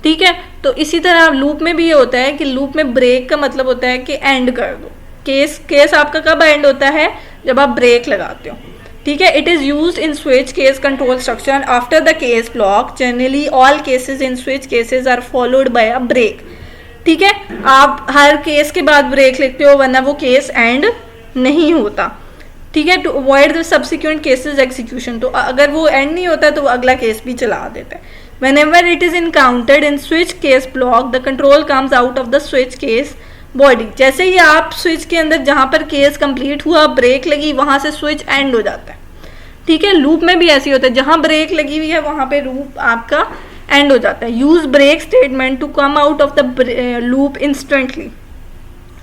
ठीक है। तो इसी तरह लूप में भी ये होता है कि लूप में ब्रेक का मतलब होता है कि एंड कर दो, केस आपका कब एंड होता है, जब आप ब्रेक लगाते हो, ठीक है। It is used in switch case control structure after the case block, generally all cases in switch cases are followed by a break, ठीक है, आप हर केस के बाद ब्रेक लिखते हो वरना वो केस एंड नहीं होता, ठीक है, to avoid the subsequent cases execution. तो अगर वो एंड नहीं होता तो वो अगला केस भी चला देता है। whenever it is encountered in switch case block the control comes out of the switch case body। जैसे ही आप स्विच के अंदर जहां पर केस कंप्लीट हुआ, ब्रेक लगी, वहां से स्विच एंड हो जाता है, ठीक है। लूप में भी ऐसे होता है, जहां ब्रेक लगी हुई है वहां पे लूप आपका एंड हो जाता है। Use break statement to come out of the loop instantly,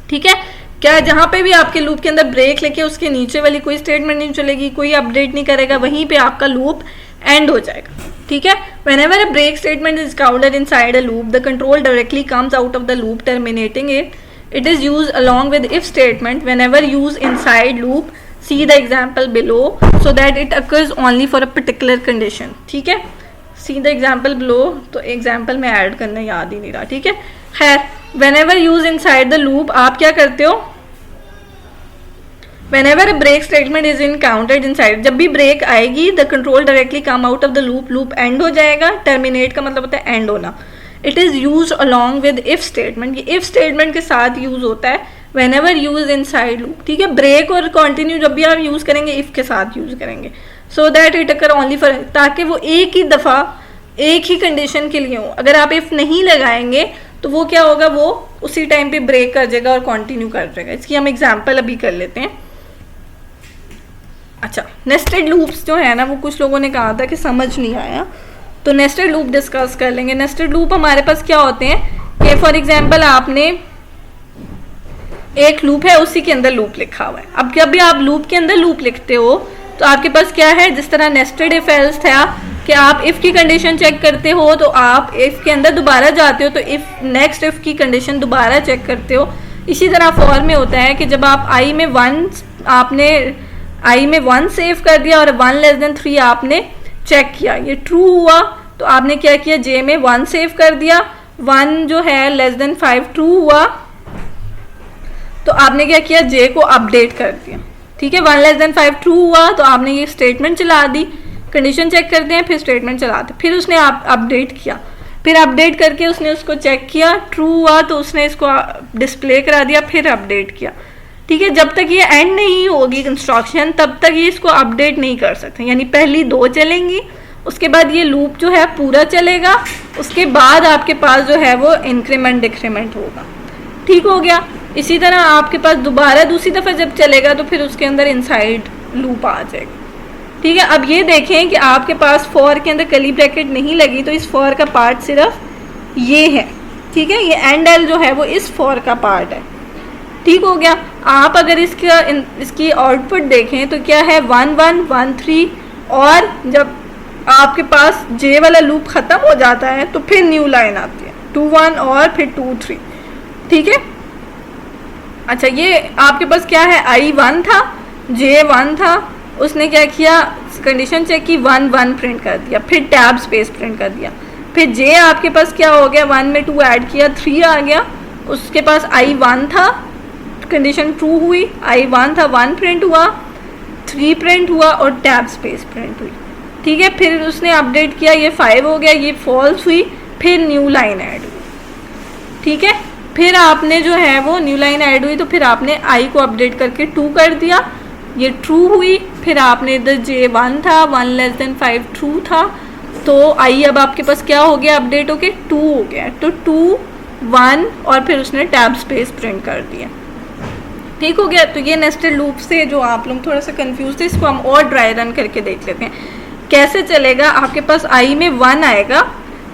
ठीक है। क्या जहां पे भी आपके लूप के अंदर ब्रेक लेके उसके नीचे वाली कोई स्टेटमेंट नहीं चलेगी, कोई अपडेट नहीं करेगा, वहीं पे आपका लूप एंड हो जाएगा, ठीक है। whenever a break statement is counted inside a loop the control directly comes out of the loop terminating it। it is used along with if statement whenever used inside loop, see the example below so that it occurs only for a particular condition, ठीक है। see the example below, तो example में add करना याद ही नहीं रहा, ठीक है। खैर, whenever used inside the loop आप क्या करते हो, whenever a break statement is encountered inside, जब भी ब्रेक आएगी the control directly come out of the loop, loop end हो जाएगा। terminate का मतलब होता है end होना। it is used along with if statement, ये if statement के साथ यूज होता है whenever used inside loop, ठीक है। ब्रेक और कंटिन्यू जब भी आप यूज करेंगे if के साथ यूज करेंगे, so that it occur only for, ताकि वो एक ही दफा एक ही कंडीशन के लिए हो। अगर आप if नहीं लगाएंगे तो वो क्या होगा, वो उसी टाइम पे ब्रेक कर जाएगा और कंटिन्यू कर देगा। इसकी हम एग्जांपल अभी कर लेते हैं। अच्छा, नेस्टेड लूप्स जो है ना, वो कुछ लोगों ने कहा था कि समझ नहीं आया, तो नेस्टेड लूप डिस्कस कर लेंगे। नेस्टेड लूप हमारे पास क्या होते हैं कि फॉर एग्जांपल आपने एक लूप है, उसी के अंदर लूप लिखा हुआ है। अब जब भी आप लूप के अंदर लूप लिखते हो तो आपके पास क्या है, जिस तरह नेस्टेड इफ एल्स था कि आप इफ की कंडीशन चेक करते हो तो आप इफ के अंदर दोबारा जाते हो तो इफ नेक्स्ट इफ की कंडीशन दोबारा चेक करते हो। इसी तरह फॉर में होता है कि जब आप आई में वन सेव कर दिया और 1 लेस देन 3 आपने चेक किया, ये ट्रू हुआ तो आपने क्या किया, जे में 1 सेव कर दिया, 1 जो है लेस देन 5 ट्रू हुआ तो आपने क्या किया, जे को अपडेट कर दिया, ठीक है। 1 लेस देन 5 ट्रू हुआ तो आपने ये स्टेटमेंट चला दी, कंडीशन चेक करते हैं फिर स्टेटमेंट चलाते, फिर उसने अपडेट किया, फिर अपडेट करके उसने उसको चेक किया, ट्रू हुआ तो उसने इसको डिस्प्ले करा दिया, फिर अपडेट किया, ठीक है। जब तक ये एंड नहीं होगी इंस्ट्रक्शन तब तक ये इसको अपडेट नहीं कर सकते, यानी पहली 2 चलेंगी, उसके बाद ये लूप जो है पूरा चलेगा, उसके बाद आपके पास जो है वो इंक्रीमेंट डिक्रीमेंट होगा, ठीक हो गया। इसी तरह आपके पास दोबारा दूसरी दफ़ा जब चलेगा तो फिर उसके अंदर इनसाइड लूप आ जाएगा, ठीक है। अब ये देखें कि आपके पास फॉर के अंदर कली ब्रैकेट नहीं लगी तो इस फॉर का पार्ट सिर्फ ये है, ठीक है। ये एंड एल जो है वो इस फॉर का पार्ट है, ठीक हो गया। आप अगर इसकी आउटपुट देखें तो क्या है, 1 1 1 3, और जब आपके पास जे वाला लूप ख़त्म हो जाता है तो फिर न्यू लाइन आती है 2 1 और फिर 2 3, ठीक है। अच्छा, ये आपके पास क्या है, आई 1 था, जे 1 था, उसने क्या किया, कंडीशन चेक की, 1 1 प्रिंट कर दिया, फिर टैब स्पेस प्रिंट कर दिया, फिर जे आपके पास क्या हो गया, 1 में 2 ऐड किया, 3 आ गया, उसके पास आई 1 था, कंडीशन ट्रू हुई, आई 1 था, 1 प्रिंट हुआ, 3 प्रिंट हुआ और टैब स्पेस प्रिंट हुई, ठीक है। फिर उसने अपडेट किया, ये 5 हो गया, ये फॉल्स हुई, फिर न्यू लाइन ऐड हुई, ठीक है। फिर आपने जो है वो न्यू लाइन ऐड हुई तो फिर आपने आई को अपडेट करके 2 कर दिया, ये ट्रू हुई, फिर आपने इधर जे 1 था, 1 लेस देन 5 ट्रू था, तो आई अब आपके पास क्या हो गया, अपडेट होके 2 हो गया, तो 2 1 और फिर उसने टैब स्पेस प्रिंट कर दिया, ठीक हो गया। तो ये नेस्टेड लूप से जो आप लोग थोड़ा सा कंफ्यूज थे, इसको हम और ड्राई रन करके देख लेते हैं कैसे चलेगा। आपके पास आई में 1 आएगा,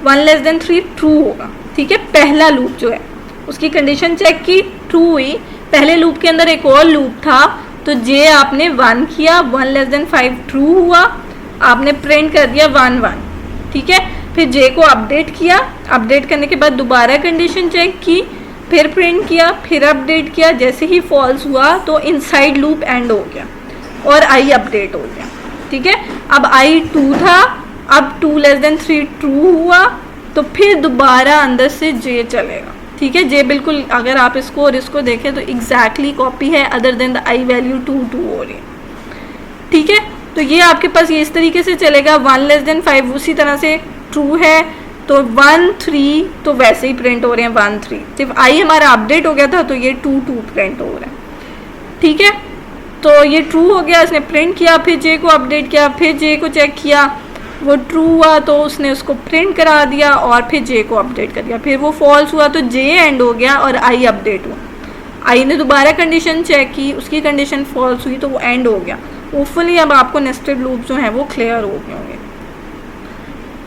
1 लेस देन 3 ट्रू होगा, ठीक है। पहला लूप जो है उसकी कंडीशन चेक की, ट्रू हुई, पहले लूप के अंदर एक और लूप था तो जे आपने 1 किया, 1 लेस देन 5 ट्रू हुआ, आपने प्रिंट कर दिया 1 1, ठीक है। फिर जे को अपडेट किया, अपडेट करने के बाद दोबारा कंडीशन चेक की, फिर प्रिंट किया, फिर अपडेट किया, जैसे ही फॉल्स हुआ तो इनसाइड लूप एंड हो गया और आई अपडेट हो गया, ठीक है। अब आई 2 था, अब 2 लेस देन 3 ट्रू हुआ तो फिर दोबारा अंदर से जे चलेगा, ठीक है। जे बिल्कुल अगर आप इसको और इसको देखें तो एग्जैक्टली कॉपी है, other than the I value 2 2 हो रही है, ठीक है। तो ये आपके पास ये इस तरीके से चलेगा, 1 लेस देन 5 उसी तरह से ट्रू है, तो 1 3 तो वैसे ही प्रिंट हो रहे हैं 1 3। जब आई हमारा अपडेट हो गया था तो ये 2 2 प्रिंट हो रहा है, ठीक है। तो ये ट्रू हो गया, इसने प्रिंट किया, फिर जे को अपडेट किया, फिर जे को चेक किया, वो ट्रू हुआ तो उसने उसको प्रिंट करा दिया और फिर जे को अपडेट कर दिया, फिर वो फॉल्स हुआ तो जे एंड हो गया और आई अपडेट हुआ। आई ने दोबारा कंडीशन चेक की, उसकी कंडीशन फॉल्स हुई तो वो एंड हो गया। होपफुली अब आपको नेस्टेड लूप जो है वो क्लियर हो गए होंगे।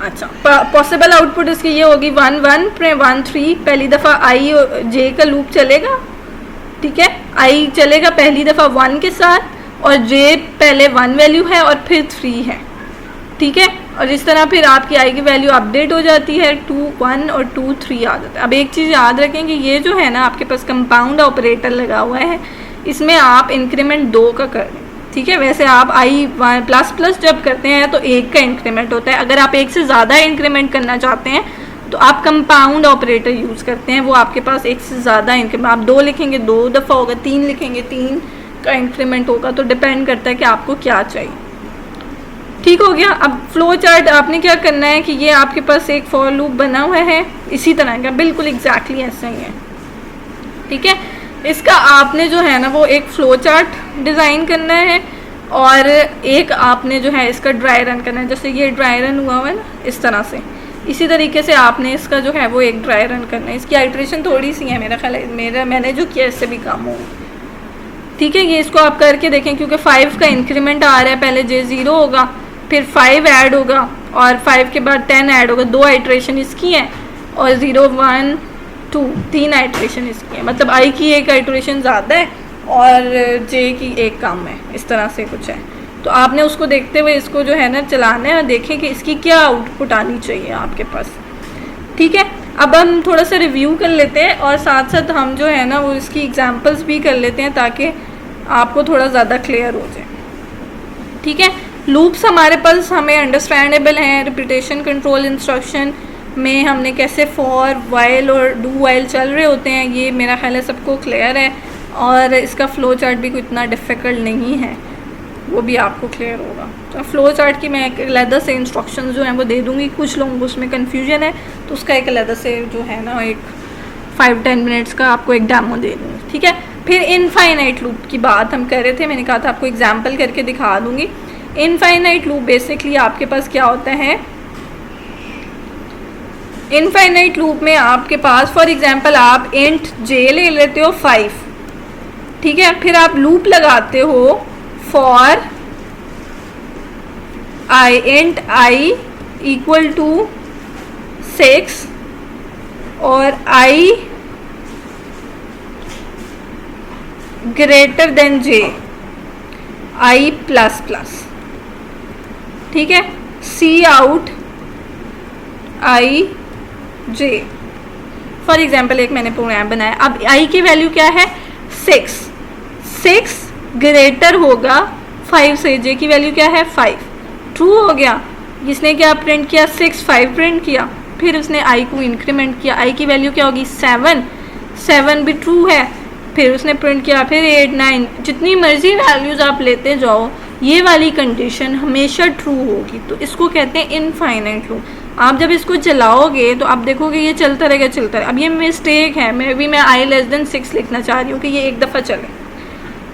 अच्छा, पॉसिबल आउटपुट इसकी ये होगी 1 1 1 3। पहली दफ़ा आई जे का लूप चलेगा, ठीक है, आई चलेगा पहली दफ़ा 1 के साथ और जे पहले 1 वैल्यू है और फिर 3 है, ठीक है। और इस तरह फिर आपकी आई की वैल्यू अपडेट हो जाती है, 2 1 और 2 3 आ जाता है। अब एक चीज़ याद रखें कि ये जो है ना आपके पास कंपाउंड ऑपरेटर लगा हुआ है, इसमें आप इंक्रीमेंट 2 का कर दें, ठीक है। वैसे आप आई प्लस प्लस जब करते हैं तो 1 का इंक्रीमेंट होता है। अगर आप 1 से ज़्यादा इंक्रीमेंट करना चाहते हैं तो आप कंपाउंड ऑपरेटर यूज़ करते हैं, वो आपके पास 1 से ज़्यादा इंक्रीमेंट, आप 2 लिखेंगे 2 दफ़ा होगा, 3 लिखेंगे 3 का इंक्रीमेंट होगा, तो डिपेंड करता है कि आपको क्या चाहिए, ठीक हो गया। अब फ्लो चार्ट आपने क्या करना है कि ये आपके पास एक फॉर लूप बना हुआ है इसी तरह का, बिल्कुल एग्जैक्टली ऐसा ही है, ठीक है। इसका आपने जो है ना वो एक फ्लो चार्ट डिज़ाइन करना है और एक आपने जो है इसका ड्राई रन करना है। जैसे ये ड्राई रन हुआ है ना इस तरह से, इसी तरीके से आपने इसका जो है वो एक ड्राई रन करना है। इसकी आइट्रेशन थोड़ी सी है मेरा ख्याल है, मैंने जो किया इससे भी कम हो, ठीक है। ये इसको आप करके देखें क्योंकि 5 का इंक्रीमेंट आ रहा है, पहले जे 0 होगा, फिर 5 ऐड होगा और 5 के बाद 10 ऐड होगा। 2 आइट्रेशन इसकी है और 0 1 2 3 आइट्रेशन इसकी है, मतलब आई की एक आइट्रेशन ज़्यादा है और जे की एक कम है, इस तरह से कुछ है। तो आपने उसको देखते हुए इसको जो है ना चलाना है और देखें कि इसकी क्या आउटपुट आनी चाहिए आपके पास, ठीक है। अब हम थोड़ा सा रिव्यू कर लेते हैं और साथ साथ हम जो है ना वो इसकी एग्जांपल्स भी कर लेते हैं ताकि आपको थोड़ा ज़्यादा क्लियर हो जाए, ठीक है। लूप्स हमारे पास हमें अंडरस्टैंडेबल हैं। रिपीटेशन कंट्रोल इंस्ट्रक्शन में हमने कैसे फॉर वाइल और डू वाइल चल रहे होते हैं, ये मेरा ख्याल है सबको क्लियर है। और इसका फ़्लो चार्ट भी कोई इतना डिफ़िकल्ट नहीं है, वो भी आपको क्लियर होगा। तो फ़्लो चार्ट की मैं एक अलग से इंस्ट्रक्शंस जो हैं वो दे दूँगी। कुछ लोगों को उसमें कन्फ्यूजन है तो उसका एक अलग से जो है ना एक 5-10 मिनट्स का आपको एक डेमो दे दूँगी, ठीक है। फिर इनफाइनाइट लूप की बात हम कर रहे थे, मैंने कहा था आपको एग्जाम्पल करके दिखा दूँगी। इनफाइनाइट लूप बेसिकली आपके पास क्या होता है, इनफाइनाइट लूप में आपके पास फॉर एग्जांपल आप इंट जे ले लेते हो 5, ठीक है। फिर आप लूप लगाते हो for i int i equal to 6 और i greater than j, i plus plus, ठीक है। Cout i j for example एक मैंने प्रोग्राम बनाया। अब आई की वैल्यू क्या है 6 ग्रेटर होगा 5 से, जे की वैल्यू क्या है 5, ट्रू हो गया। जिसने क्या प्रिंट किया 6 5 प्रिंट किया, फिर उसने आई को इंक्रीमेंट किया, आई की वैल्यू क्या होगी 7 भी ट्रू है, फिर उसने प्रिंट किया, फिर 8 9, जितनी मर्जी वैल्यूज़ आप लेते जाओ ये वाली कंडीशन हमेशा ट्रू होगी। तो इसको कहते हैं इनफाइनाइट लूप। आप जब इसको चलाओगे तो आप देखोगे ये चलता रहेगा चलता रहेगा। अब ये मिस्टेक है, मैं आई लेस देन 6 लिखना चाह रही हूँ कि ये एक दफ़ा चले,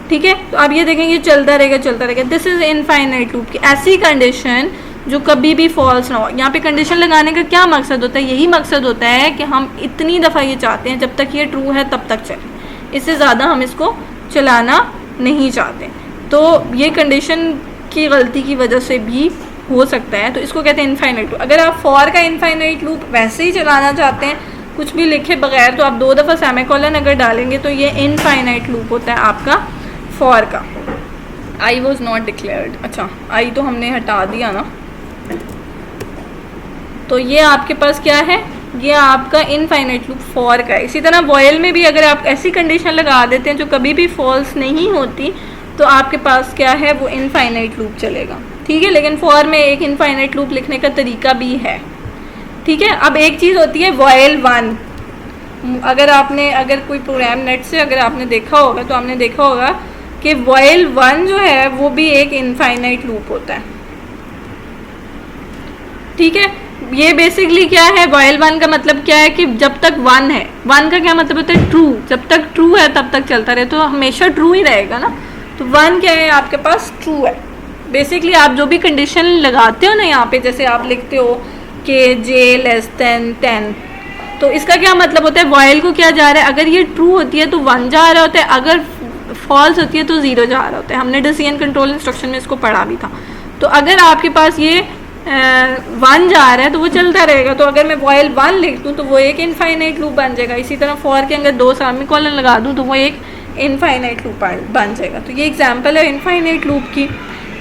ठीक है। तो आप ये देखेंगे ये चलता रहेगा। दिस इज़ इनफाइनाइट लूप की ऐसी कंडीशन जो कभी भी फॉल्स ना हो। यहाँ पे कंडीशन लगाने का क्या मकसद होता है, यही मकसद होता है कि हम इतनी दफ़ा ये चाहते हैं जब तक ये ट्रू है तब तक चले, इससे ज़्यादा हम इसको चलाना नहीं चाहते। तो ये कंडीशन की गलती की वजह से भी हो सकता है, तो इसको कहते हैं इनफाइनाइट लूप। अगर आप फॉर का इनफाइनाइट लूप वैसे ही चलाना चाहते हैं कुछ भी लिखे बगैर, तो आप 2 दफ़ा सेमीकोलन अगर डालेंगे तो ये इनफाइनाइट लूप होता है आपका फॉर का। आई वॉज नॉट डिक्लेयर्ड, अच्छा आई तो हमने हटा दिया ना, तो ये आपके पास क्या है, ये आपका इनफाइनाइट लूप फॉर का है। इसी तरह वॉयल में भी अगर आप ऐसी कंडीशन लगा देते हैं जो कभी भी फॉल्स नहीं होती तो आपके पास क्या है वो इनफाइनाइट लूप चलेगा, ठीक है। लेकिन फॉर में एक इनफाइनाइट लूप लिखने का तरीका भी है, ठीक है। अब एक चीज़ होती है वॉयल 1, अगर कोई प्रोग्राम नेट से अगर आपने देखा होगा तो आपने देखा होगा कि वॉयल 1 जो है वो भी एक इनफाइनाइट लूप होता है, ठीक है। ये बेसिकली क्या है, वाइल वन का मतलब क्या है कि जब तक वन है, वन का क्या मतलब होता है, ट्रू, जब तक ट्रू है तब तक चलता रहे, तो हमेशा ट्रू ही रहेगा ना। तो वन क्या है आपके पास, ट्रू है। बेसिकली आप जो भी कंडीशन लगाते हो ना यहाँ पे, जैसे आप लिखते हो कि जे लेस देन 10, तो इसका क्या मतलब होता है, वाइल को क्या जा रहा है, अगर ये ट्रू होती है तो 1 जा रहा होता है, अगर फॉल्स होती है तो 0 जा रहा होता है। हमने डिसीजन कंट्रोल इंस्ट्रक्शन में इसको पढ़ा भी था। तो अगर आपके पास ये 1 जा रहा है तो वो चलता रहेगा। तो अगर मैं वाइल 1 लिख दूँ तो वो एक इनफाइनाइट लूप बन जाएगा। इसी तरह फॉर के अंदर 2 सेमीकोलन लगा दूँ तो वो एक इनफाइनाइट लूप बन जाएगा। तो ये एग्जांपल है इनफाइनाइट लूप की।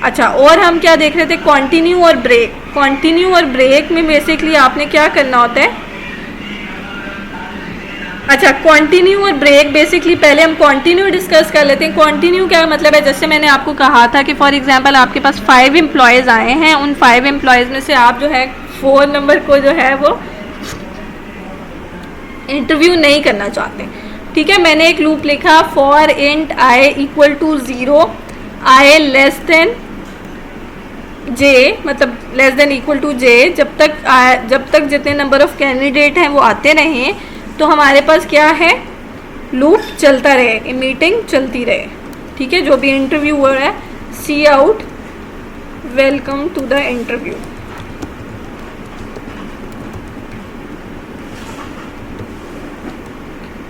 अच्छा, और हम क्या देख रहे थे, कॉन्टिन्यू और ब्रेक। कॉन्टिन्यू और ब्रेक में बेसिकली आपने क्या करना होता है, अच्छा कॉन्टिन्यू और ब्रेक, बेसिकली पहले हम कॉन्टिन्यू डिस्कस कर लेते हैं। कॉन्टिन्यू क्या मतलब है, जैसे मैंने आपको कहा था कि फॉर एग्जांपल आपके पास 5 एम्प्लॉयज़ आए हैं, उन 5 एम्प्लॉयज़ में से आप जो है 4 नंबर को जो है वो इंटरव्यू नहीं करना चाहते। ठीक है, मैंने एक लूप लिखा for int i equal to 0, i less than j, मतलब less than equal to j, जब तक जितने नंबर ऑफ कैंडिडेट हैं वो आते रहें तो हमारे पास क्या है, लूप चलता रहे, मीटिंग चलती रहे। ठीक है, जो भी इंटरव्यू हो रहा है, cout welcome to the interview.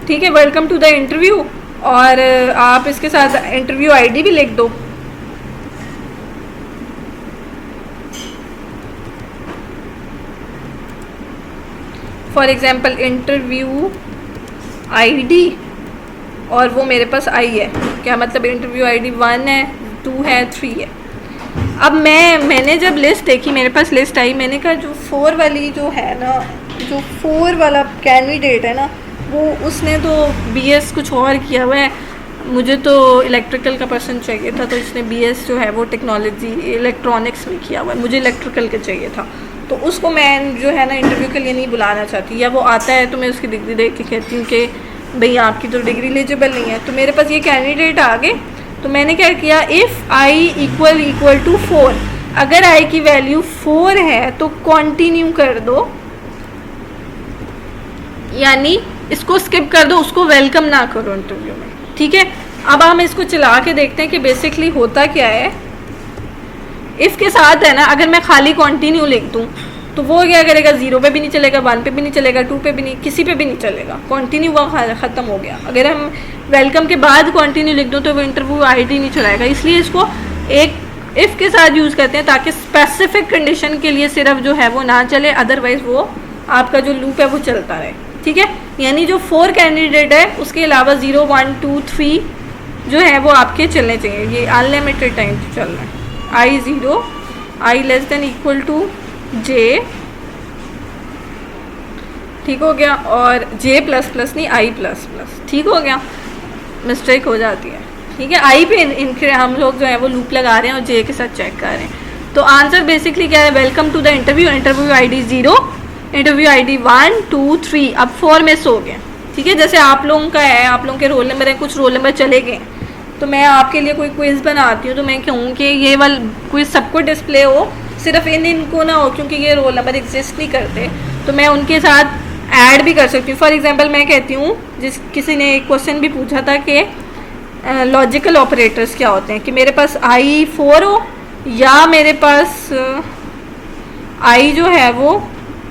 ठीक है, वेलकम टू द इंटरव्यू, और आप इसके साथ इंटरव्यू आईडी भी लिख दो। फॉर एग्जाम्पल इंटरव्यू आईडी, और वो मेरे पास आई है, क्या मतलब इंटरव्यू आईडी 1 है, 2 है, 3 है। अब मैंने जब लिस्ट देखी, मेरे पास लिस्ट आई, मैंने कहा जो 4 वाली जो है ना, जो 4 वाला कैंडिडेट है ना, वो उसने तो बीएस कुछ और किया हुआ है, मुझे तो इलेक्ट्रिकल का पर्सन चाहिए था, तो इसने बीएस जो है वो टेक्नोलॉजी इलेक्ट्रॉनिक्स में किया हुआ है, मुझे इलेक्ट्रिकल का चाहिए था। तो उसको मैं जो है ना इंटरव्यू के लिए नहीं बुलाना चाहती, या वो आता है तो मैं उसकी डिग्री देख के कहती हूँ कि भाई आपकी तो डिग्री एलिजिबल नहीं है। तो मेरे पास ये कैंडिडेट आ गए, तो मैंने क्या किया, इफ़ आई इक्वल टू 4, अगर आई की वैल्यू 4 है तो कंटिन्यू कर दो, यानी इसको स्किप कर दो, उसको वेलकम ना करो इंटरव्यू में। ठीक है, अब हम इसको चला के देखते हैं कि बेसिकली होता क्या है। इफ़ के साथ है ना, अगर मैं खाली कंटिन्यू लिख दूँ तो वो क्या करेगा, 0 पे भी नहीं चलेगा, 1 पे भी नहीं चलेगा, 2 पे भी नहीं, किसी पे भी नहीं चलेगा, कंटिन्यू वहाँ ख़त्म हो गया। अगर हम वेलकम के बाद कंटिन्यू लिख दूँ तो वो इंटरव्यू आईडी नहीं चलाएगा। इसलिए इसको एक इफ़ के साथ यूज़ करते हैं ताकि स्पेसिफिक कंडीशन के लिए सिर्फ जो है वो ना चले, अदरवाइज़ वो आपका जो लूप है वो चलता रहे। ठीक है, यानी जो 4 कैंडिडेट है उसके अलावा 0, 1, 2, 3 जो है वो आपके चलने चाहिए। ये अनलिमिटेड टाइम चल रहा है। आई 0, i less than equal to जे, ठीक हो गया, और जे प्लस प्लस नहीं, आई प्लस प्लस, ठीक हो गया, मिस्टेक हो जाती है। ठीक है, आई पे इनके हम लोग जो है वो लूप लगा रहे हैं और जे के साथ चेक कर रहे हैं। तो आंसर बेसिकली क्या है, welcome to the interview, interview ID 0, interview ID 1, 2, 3, अब 4 में सो गए। ठीक है, जैसे आप लोगों का है, आप लोगों के रोल नंबर है, कुछ रोल नंबर चले गए, तो मैं आपके लिए कोई क्विज़ बनाती हूँ तो मैं कहूँ कि ये वाला क्विज़ सबको डिस्प्ले हो, सिर्फ इनको ना हो, क्योंकि ये रोल नंबर एग्जिस्ट नहीं करते, तो मैं उनके साथ ऐड भी कर सकती हूँ। फॉर एग्जांपल मैं कहती हूँ, किसी ने एक क्वेश्चन भी पूछा था कि लॉजिकल ऑपरेटर्स क्या होते हैं, कि मेरे पास आई 4 हो या मेरे पास आई जो है वो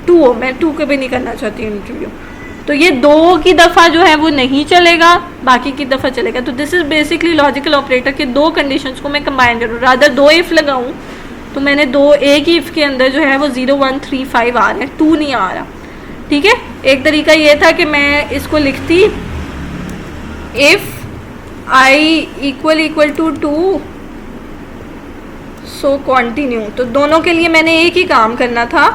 2 हो, मैं 2 के भी नहीं करना चाहती इंटरव्यू, तो ये 2 की दफ़ा जो है वो नहीं चलेगा, बाकी की दफ़ा चलेगा। तो this is basically logical operator के 2 कंडीशंस को मैं कंबाइन करूँ, रादर 2 इफ़ लगाऊँ तो मैंने एक ही इफ़ के अंदर जो है वो 0, 1, 3, 5 आ रहे हैं, 2 नहीं आ रहा। ठीक है, एक तरीका ये था कि मैं इसको लिखती if I equal to 2 so continue, तो दोनों के लिए मैंने एक ही काम करना था।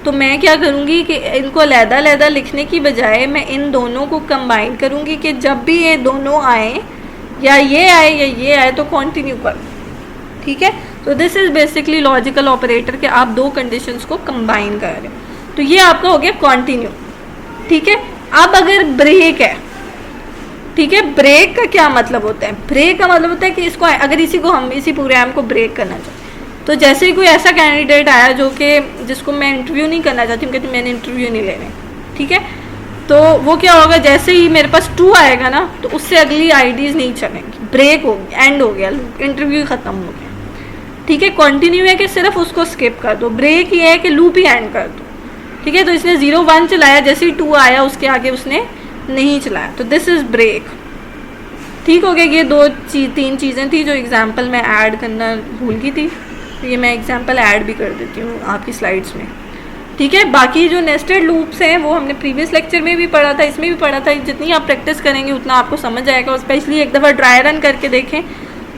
तो मैं क्या करूँगी कि इनको अलग-अलग लिखने की बजाय मैं इन दोनों को कंबाइन करूँगी कि जब भी ये दोनों आए, या ये आए या ये आए, तो कंटिन्यू कर। ठीक है, तो this is basically logical operator के आप 2 कंडीशंस को कंबाइन कर रहे हैं। तो ये आपका हो गया कंटिन्यू। ठीक है, अब अगर ब्रेक है, ठीक है, ब्रेक का क्या मतलब होता है, ब्रेक का मतलब होता है कि इसको अगर इसी को हम इसी प्रोग्राम को ब्रेक करना चाहते हैं तो जैसे ही कोई ऐसा कैंडिडेट आया जो कि जिसको मैं इंटरव्यू नहीं करना चाहती हूँ, कहती मैंने इंटरव्यू नहीं लेने, ठीक है, तो वो क्या होगा, जैसे ही मेरे पास 2 आएगा ना तो उससे अगली आईडीज़ नहीं चलेंगी, ब्रेक हो गया, एंड हो गया, इंटरव्यू ख़त्म हो गया, ठीक है। कंटिन्यू है कि सिर्फ उसको स्किप कर दो, ब्रेक ये है कि लूप ही एंड कर दो, ठीक है। तो इसने 0 1 चलाया, जैसे ही 2 आया उसके आगे उसने नहीं चलाया, तो दिस इज़ ब्रेक, ठीक हो गया। ये 3 चीज़ें थी जो एग्जाम्पल में ऐड करना भूल गई थी, तो ये मैं एग्जाम्पल ऐड भी कर देती हूँ आपकी स्लाइड्स में, ठीक है। बाकी जो नेस्टेड लूप्स हैं वो हमने प्रीवियस लेक्चर में भी पढ़ा था, इसमें भी पढ़ा था, जितनी आप प्रैक्टिस करेंगे उतना आपको समझ आएगा, और स्पेशली एक दफ़ा ड्राई रन करके देखें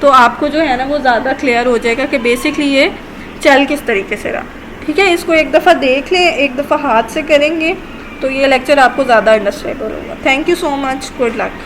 तो आपको जो है ना वो ज़्यादा क्लियर हो जाएगा कि बेसिकली ये चल किस तरीके से रहा, ठीक है। इसको एक दफ़ा देख लें, एक दफ़ा हाथ से करेंगे तो ये लेक्चर आपको ज़्यादा अंडरस्टैंडेबल होगा। Thank you so much, good luck.